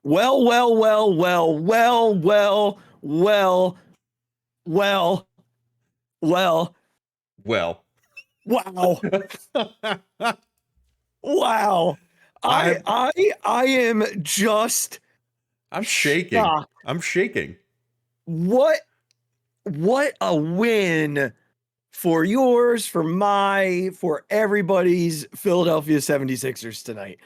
Well, well, well, well, well, well, well, well, well, Well, wow, wow. I I'm I I am just I'm shaking. shocked. I'm shaking. What a win for yours, for everybody's Philadelphia 76ers tonight.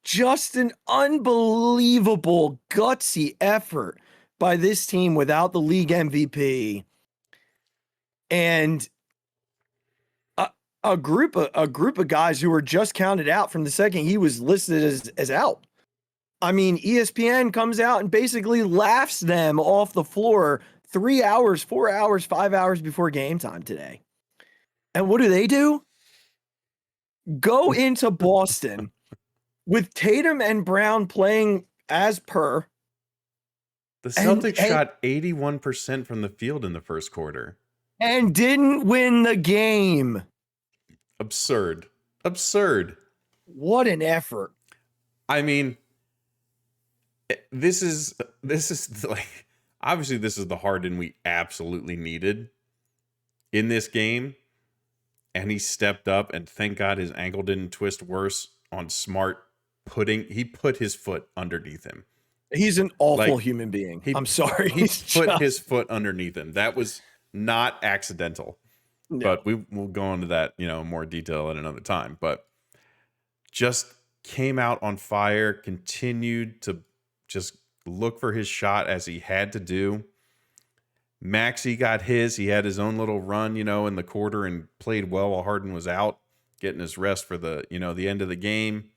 Just an unbelievable gutsy effort by this team without the league MVP. And a group of guys who were just counted out from the second he was listed as out. I mean, ESPN comes out and basically laughs them off the floor 3 hours, 4 hours, 5 hours before game time today. And what do? Go into Boston with Tatum and Brown playing as per. The Celtics shot 81% from the field in the first quarter. And didn't win the game. Absurd. What an effort. I mean, this is like, obviously this is the Harden we absolutely needed in this game. And he stepped up, and thank God his ankle didn't twist worse on Smart he put his foot underneath him. He's an awful human being. I'm sorry. He put his foot underneath him. That was not accidental. No. But we'll go into that, in more detail at another time. But just came out on fire, continued to just look for his shot as he had to do. Maxey got his. He had his own little run, in the quarter and played well while Harden was out, getting his rest for the end of the game.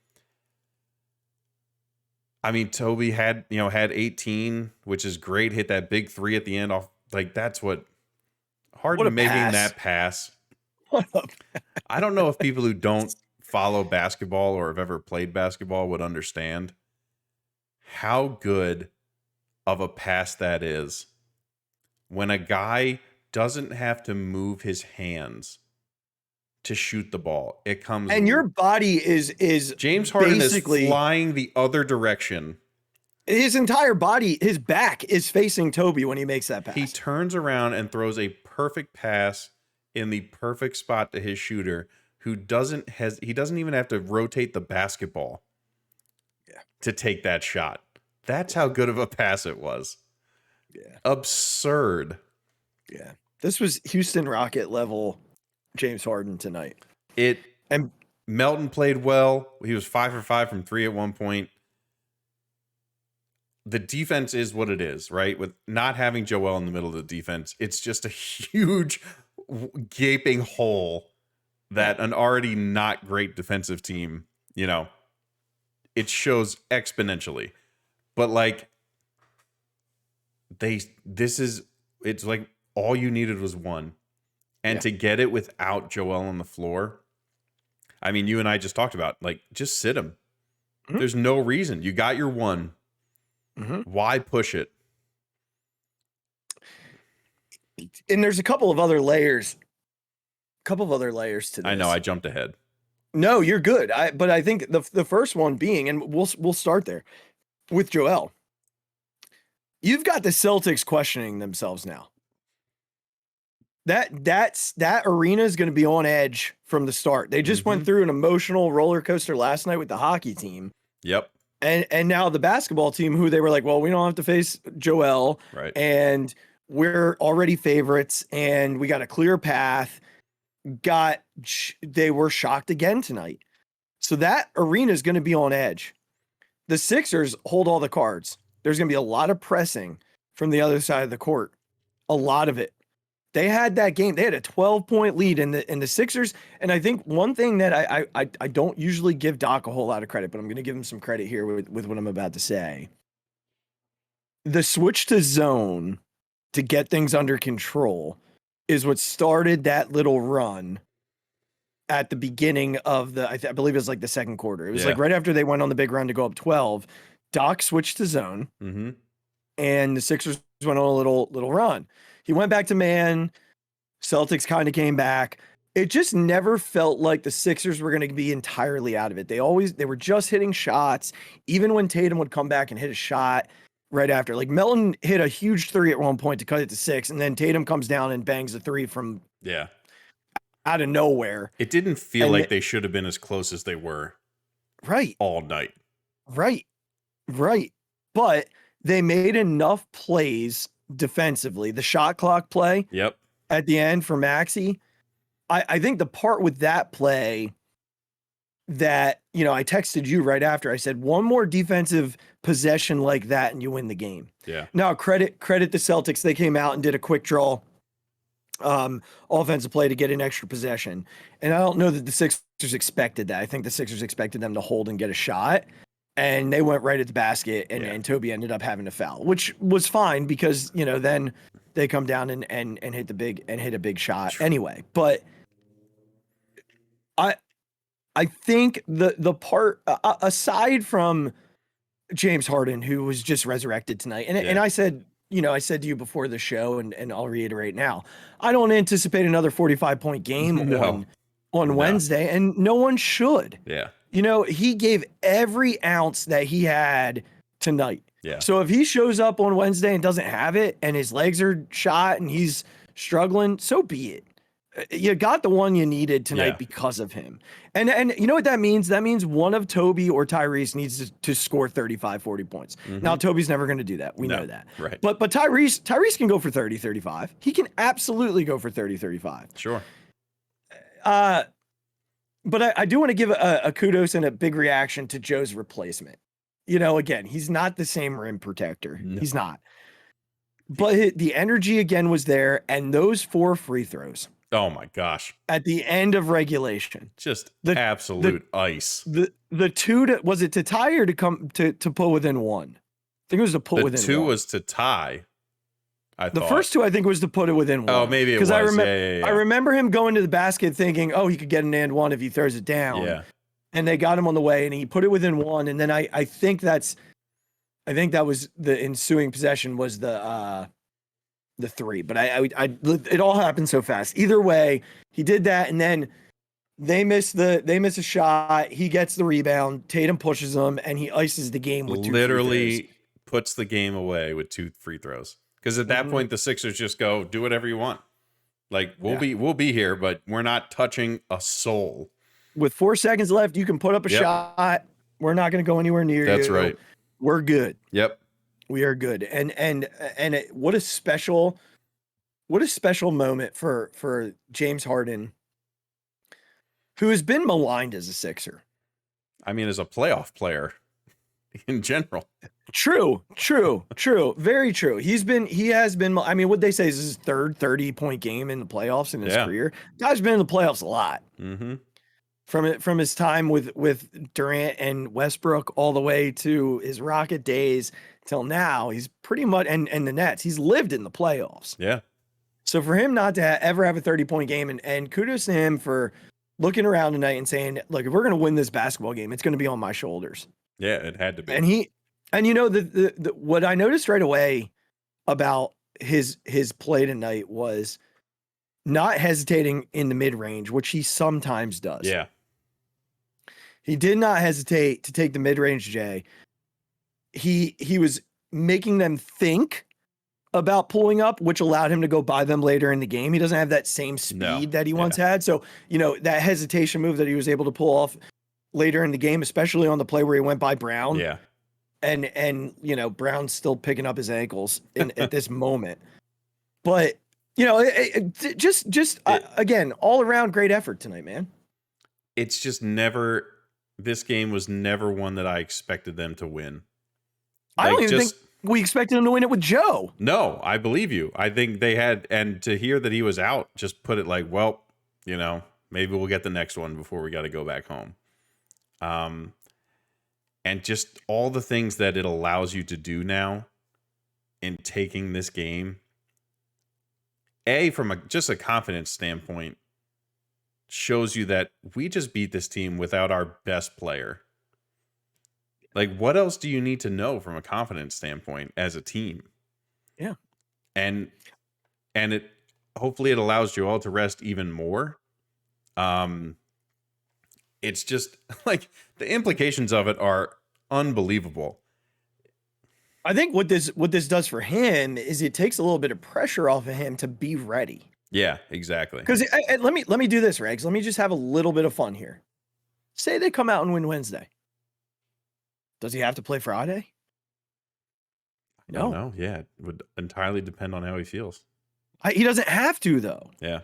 I mean, Toby had 18, which is great. Hit that big three at the end off. Like, that's what Harden making that pass. I don't know if people who don't follow basketball or have ever played basketball would understand how good of a pass that is. When a guy doesn't have to move his hands to shoot the ball, it comes. And your body is James Harden is flying the other direction. His entire body, his back is facing Toby when he makes that pass. He turns around and throws a perfect pass in the perfect spot to his shooter, who he doesn't even have to rotate the basketball to take that shot. That's how good of a pass it was. Yeah. Absurd. Yeah. This was Houston Rocket level James Harden tonight. And Melton played well. He was 5 for 5 from 3 at one point. The defense is what it is, right? With not having Joel in the middle of the defense, it's just a huge gaping hole that an already not great defensive team, it shows exponentially. But it's like all you needed was one. And to get it without Joel on the floor, I mean, you and I just talked about, just sit him. Mm-hmm. There's no reason. You got your one. Mm-hmm. Why push it? And there's a couple of other layers to this. I know, I jumped ahead. No, you're good. But I think the first one being, and we'll start there with Joel. You've got the Celtics questioning themselves now. That arena is going to be on edge from the start. They just went through an emotional roller coaster last night with the hockey team. Yep. And now the basketball team, who they were like, well, we don't have to face Joel, right? And we're already favorites, and we got a clear path. They were shocked again tonight. So that arena is going to be on edge. The Sixers hold all the cards. There's going to be a lot of pressing from the other side of the court. A lot of it. They had that game. They had a 12-point lead in the Sixers. And I think one thing that I don't usually give Doc a whole lot of credit, but I'm going to give him some credit here with what I'm about to say. The switch to zone to get things under control is what started that little run at the beginning of I believe it was the second quarter. It was right after they went on the big run to go up 12. Doc switched to zone, and the Sixers went on a little run. He went back to man. Celtics kind of came back. it just never felt like the Sixers were going to be entirely out of it. They were just hitting shots, even when Tatum would come back and hit a shot right after. Like Melton hit a huge three at one point to cut it to 6, and then Tatum comes down and bangs a three from out of nowhere. It didn't feel like they should have been as close as they were all night. Right. But they made enough plays defensively. The shot clock play at the end for Maxey. I think the part with that play that, I texted you right after, I said, one more defensive possession like that and you win the game. Yeah. Now, credit the Celtics. They came out and did a quick draw offensive play to get an extra possession. And I don't know that the Sixers expected that. I think the Sixers expected them to hold and get a shot. And they went right at the basket, and Toby ended up having to foul, which was fine because, then they come down and hit a big shot anyway. But I think the part aside from James Harden, who was just resurrected tonight, and I said, I said to you before the show, and I'll reiterate now, I don't anticipate another 45-point game on Wednesday, and no one should. Yeah. He gave every ounce that he had tonight. Yeah. So if he shows up on Wednesday and doesn't have it, and his legs are shot and he's struggling, so be it. You got the one you needed tonight because of him. And you know what that means? That means one of Toby or Tyrese needs to score 35, 40 points. Mm-hmm. Now, Toby's never going to do that. We know that. Right. But Tyrese can go for 30, 35. He can absolutely go for 30, 35. Sure. But I do want to give a kudos and a big reaction to Joe's replacement. Again, he's not the same rim protector. No. He's not. But the energy again was there, and those 4 free throws. Oh my gosh. At the end of regulation. Just absolute ice. The 2 was it to tie or to come to pull within 1? I think it was to pull within 1. The 2 was to tie. The first 2 I think was to put it within 1. Oh, maybe it was. I remember him going to the basket thinking, oh, he could get an and 1 if he throws it down. Yeah. And they got him on the way and he put it within 1. And then I think that was the ensuing possession was the 3, but it all happened so fast. Either way, he did that, and then they miss a shot. He gets the rebound. Tatum pushes him, and he ices the game with 2 literally free throws. Puts the game away with 2 free throws. Because at that point, the Sixers just go, do whatever you want. Like we'll be here, but we're not touching a soul. With 4 seconds left, you can put up a shot. We're not going to go anywhere near you. That's right. We're good. Yep. We are good. What a special moment for James Harden, who has been maligned as a Sixer. I mean, as a playoff player in general. True. Very true. He has been, I mean, what they say is his third 30-point game in the playoffs in his career. Guy's been in the playoffs a lot. Mm-hmm. From his time with Durant and Westbrook all the way to his Rocket days till now, he's pretty much, and the Nets, he's lived in the playoffs. Yeah. So for him not to ever have a 30-point game, and kudos to him for looking around tonight and saying, look, if we're going to win this basketball game, it's going to be on my shoulders. Yeah, it had to be. And the what I noticed right away about his play tonight was not hesitating in the mid-range, which he sometimes does. Yeah. He did not hesitate to take the mid-range, Jay. He was making them think about pulling up, which allowed him to go by them later in the game. He doesn't have that same speed that he once had. So, that hesitation move that he was able to pull off later in the game, especially on the play where he went by Brown. Yeah. And Brown's still picking up his ankles at this moment. But, again, all around great effort tonight, man. It's just this game was never one that I expected them to win. I don't even think we expected him to win it with Joe. No, I believe you. I think they had, and to hear that he was out, just put it like, well, maybe we'll get the next one before we got to go back home. And just all the things that it allows you to do now in taking this game, from just a confidence standpoint, shows you that we just beat this team without our best player. Like, what else do you need to know from a confidence standpoint as a team? Yeah. And hopefully it allows Joel to rest even more It's just like the implications of it are unbelievable. I think what this does for him is it takes a little bit of pressure off of him to be ready. Yeah, exactly. Because let me do this, Regz. Let me just have a little bit of fun here. Say they come out and win Wednesday. Does he have to play Friday? No. Yeah, it would entirely depend on how he feels. He doesn't have to, though. Yeah.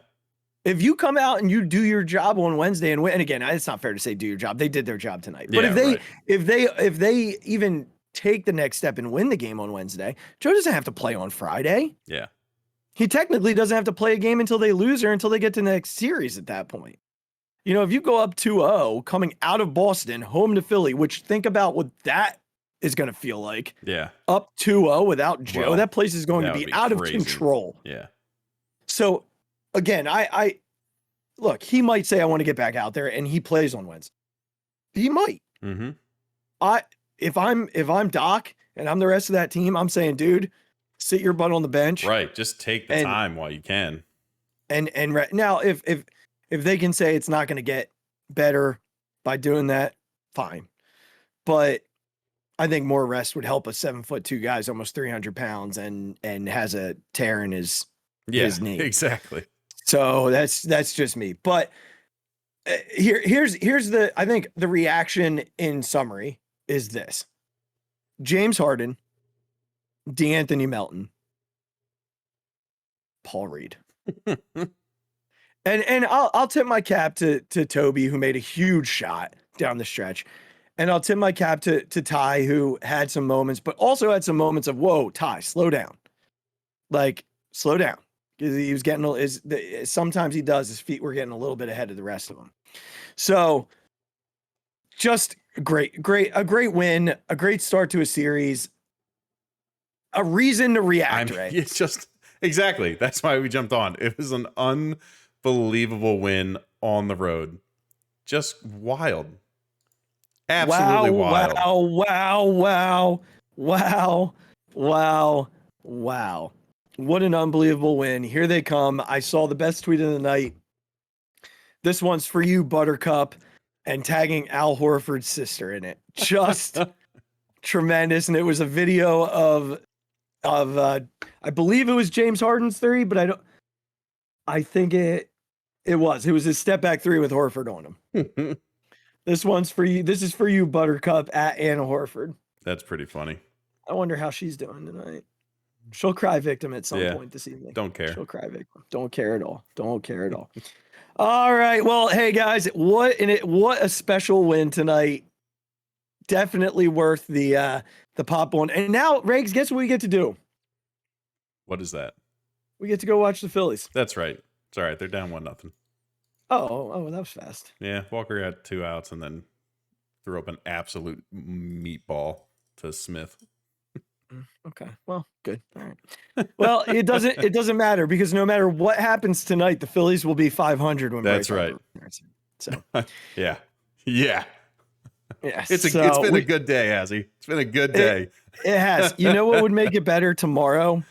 If you come out and you do your job on Wednesday and win, and again, it's not fair to say do your job. They did their job tonight. But if they even take the next step and win the game on Wednesday, Joe doesn't have to play on Friday. Yeah. He technically doesn't have to play a game until they lose or until they get to the next series at that point. You know, if you go up 2-0 coming out of Boston, home to Philly, which think about what that is going to feel like. Yeah. Up 2-0 without Joe, that place is going to be out crazy. Of control. Yeah. So, again, I look, he might say, I want to get back out there, and he plays on Wednesday. He might. Mm-hmm. If I'm Doc and I'm the rest of that team, I'm saying, dude, sit your butt on the bench. Right. Just take the time while you can. And now if they can say it's not going to get better by doing that, fine. But I think more rest would help a 7'2" guy, who's almost 300 pounds and has a tear in his knee. Exactly. So that's just me. But here's I think the reaction in summary is this: James Harden, DeAnthony Melton, Paul Reed. And I'll tip my cap to Toby, who made a huge shot down the stretch. And I'll tip my cap to Ty, who had some moments, but also had some moments of, whoa, Ty, slow down. Like, slow down. Because he was getting, sometimes he does, his feet were getting a little bit ahead of the rest of them. So, just a great win, a great start to a series, a reason to react, right? It's just, exactly. That's why we jumped on. It was an unbelievable win on the road. Just wild. Absolutely wild. Wow. What an unbelievable win. Here they come. I saw the best tweet of the night. This one's for you, Buttercup, and tagging Al Horford's sister in it. Just tremendous. And it was a video of I believe it was James Harden's three, but I think it was his step back three with Horford on him. This one's for you. This is for you, Buttercup, at Anna Horford. That's pretty funny. I wonder how she's doing tonight. She'll cry victim at some point this evening. Don't care. She'll cry victim. Don't care at all. All right. Well, hey guys, what a special win tonight. Definitely worth the pop one. And now, Regz, guess what we get to do? What is that? We get to go watch the Phillies. That's right. It's all right. They're down 1-0. Oh, that was fast. Yeah, Walker had 2 outs and then threw up an absolute meatball to Smith. Okay, well, good. All right. Well, it doesn't matter because no matter what happens tonight, the Phillies will be 500 when that's right. So yeah. Yes. It's been a good day, Azzy. It's been a good day. It has. You know what would make it better tomorrow?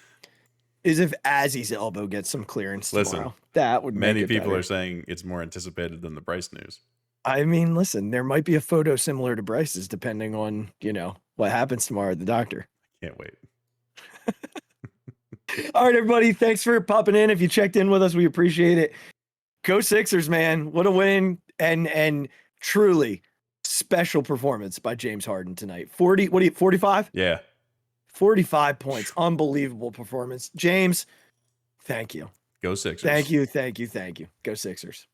Is if Azzy's elbow gets some clearance tomorrow. That would make it many people better. Are saying it's more anticipated than the Bryce news. I mean, listen, there might be a photo similar to Bryce's depending on, what happens tomorrow at the doctor. Can't wait. All right, everybody. Thanks for popping in. If you checked in with us, we appreciate it. Go Sixers, man. What a win. And truly special performance by James Harden tonight. 45? Yeah. 45 points. Unbelievable performance. James, thank you. Go Sixers. Thank you. Go Sixers.